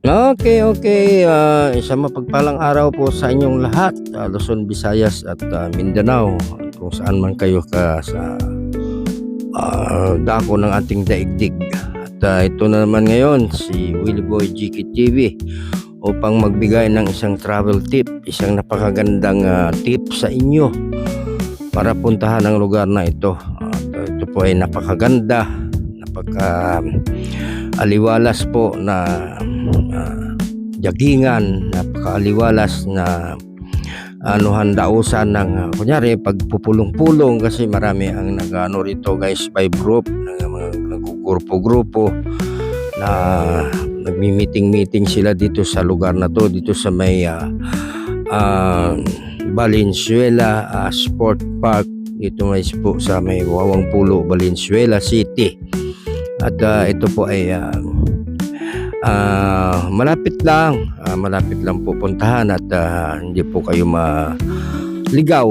Okay, okay. Isang mapagpalang araw po sa inyong lahat, Luzon, Visayas at Mindanao, kung saan man kayo sa dako ng ating daigdig. At ito na naman ngayon si Willie Boy GK TV upang magbigay ng isang travel tip, isang napakagandang tip sa inyo para puntahan ang lugar na ito. Ito po ay napakaganda, aliwalas po na jagingan, napakaaliwalas na handausan ng kunyari pagpupulong-pulong, kasi marami ang nag-ano rito guys, by group, mga nagugrupo-grupo na nagmi-meeting sila dito sa lugar na to, dito sa may Valenzuela Sport Park, dito may po sa may Wawang Pulo, Valenzuela City. At ito po ay malapit lang po puntahan at hindi po kayo maligaw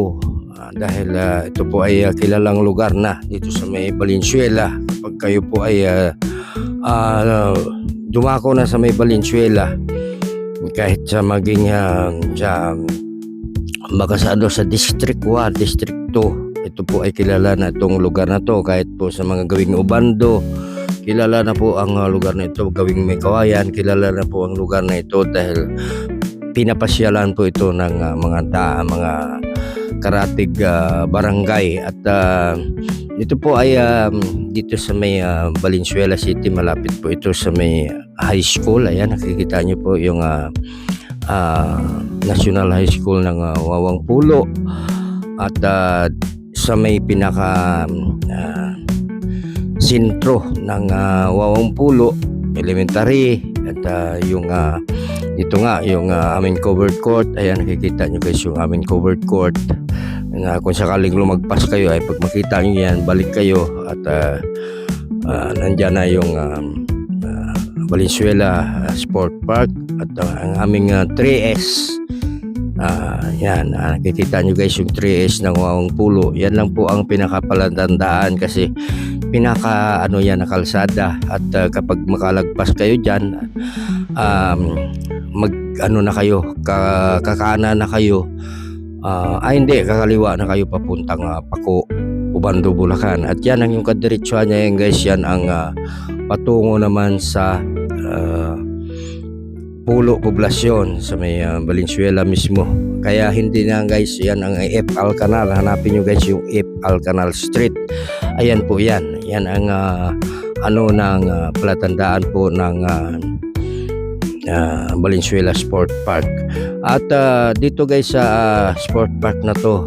dahil ito po ay kilalang lugar na dito sa may Valenzuela. Kapag kayo po ay dumako na sa may Valenzuela, kahit sa maging sa makasado sa District 1, District 2, ito po ay kilala na itong lugar na to. Kahit po sa mga gawing Ubando, kilala na po ang lugar na ito. Gawing May Kawayan, kilala na po ang lugar na ito dahil pinapasyalan po ito ng mga karatig barangay. At ito po ay dito sa may Valenzuela City, malapit po ito sa may high school. Ayan, nakikita nyo po yung National High School ng Wawang Pulo. At sa may pinaka sentro ng Wawang Pulo Elementary, at yung dito nga yung aming covered court. Ayan, nakikita nyo guys yung aming covered court na kung sakaling lumagpas kayo ay pag makita nyo yan, balik kayo at nandyan na yung Valenzuela Sport Park at ang aming 3S. Yan, nakikita nyo guys yung 3S ng Wawang Pulo. Yan lang po ang pinakapalatandaan kasi yan na kalsada. At kapag makalagpas kayo dyan, na kayo, kakana na kayo, hindi, kakaliwa na kayo papuntang Paco, Ubando, Bulacan. At yan ang yung kadiretsuhan niya yan guys. Yan ang patungo naman sa Pulo Poblasyon sa may Valenzuela mismo. Kaya hindi na guys, yan ang F. Alcanal. Hanapin nyo guys yung F. Alcanal Street. Ayan po yan. Yan ang ng palatandaan po ng Valenzuela Sport Park. At dito guys sa Sport Park na to,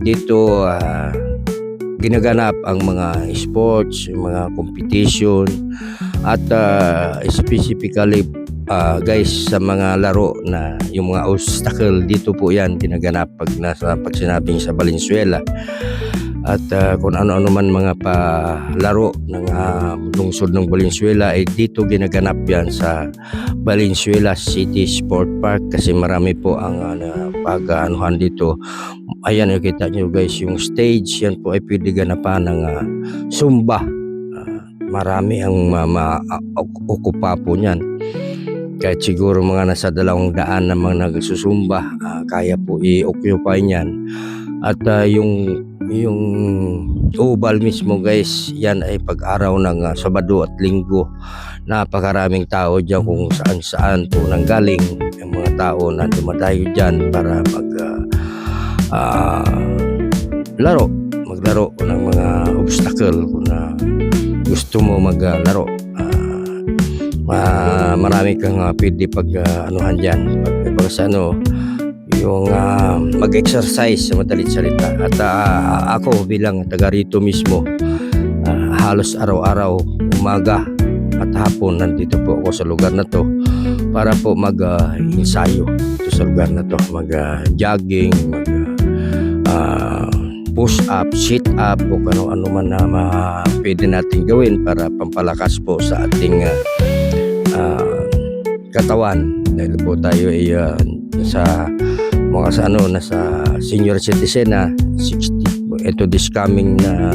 dito ginaganap ang mga sports, mga competition, at specifically guys sa mga laro na yung mga obstacle, dito po yan ginaganap pag sinabing sa Valenzuela. At kung ano-ano man mga palaro ng lungsod ng Valenzuela ay dito ginaganap yan sa Valenzuela City Sport Park, kasi marami po ang pag-anuhan dito. Ayan, nakita nyo guys yung stage, yan po ay pwede ganapan ng Zumba. Marami ang okupa po niyan. Kahit siguro mga nasa 200 na mga nagsusumba, kaya po i-occupy niyan. At yung oval mismo guys, yan ay pag-araw ng Sabado at Linggo. Napakaraming tao dyan, kung saan po nanggaling yung mga tao na dumadayo dyan para maglaro ng mga obstacle. Kung gusto mo maglaro, marami kang pwede pag-anuhan dyan, yung mag-exercise sa madalit salita. At ako bilang taga rito mismo, halos araw-araw, umaga at hapon, nandito po ako sa lugar na to para po mag-ensayo dito sa lugar na to, mag-jogging, push up, sit up, o ano man na pwede natin gawin para pampalakas po sa ating katawan. Dahil po tayo ay nasa senior citizen na 60. Ito this coming na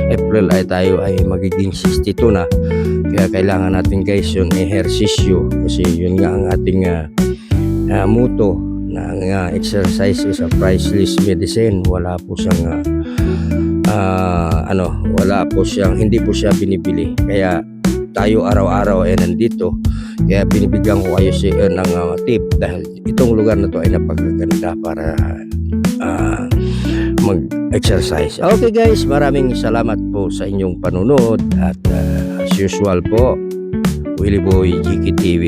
April ay tayo ay magiging 62 na. Kaya kailangan natin guys yung ehersisyo kasi yun nga ang ating motto na ang exercise is a priceless medicine. Wala po siyang wala po siyang, hindi po siya binibili. Kaya tayo araw-araw ay nandito. Kaya binibigyan ko kayo ng tip dahil itong lugar na to ay napakaganda para mag-exercise. Okay guys, maraming salamat po sa inyong panunod at as usual po, Willie Boy GK TV.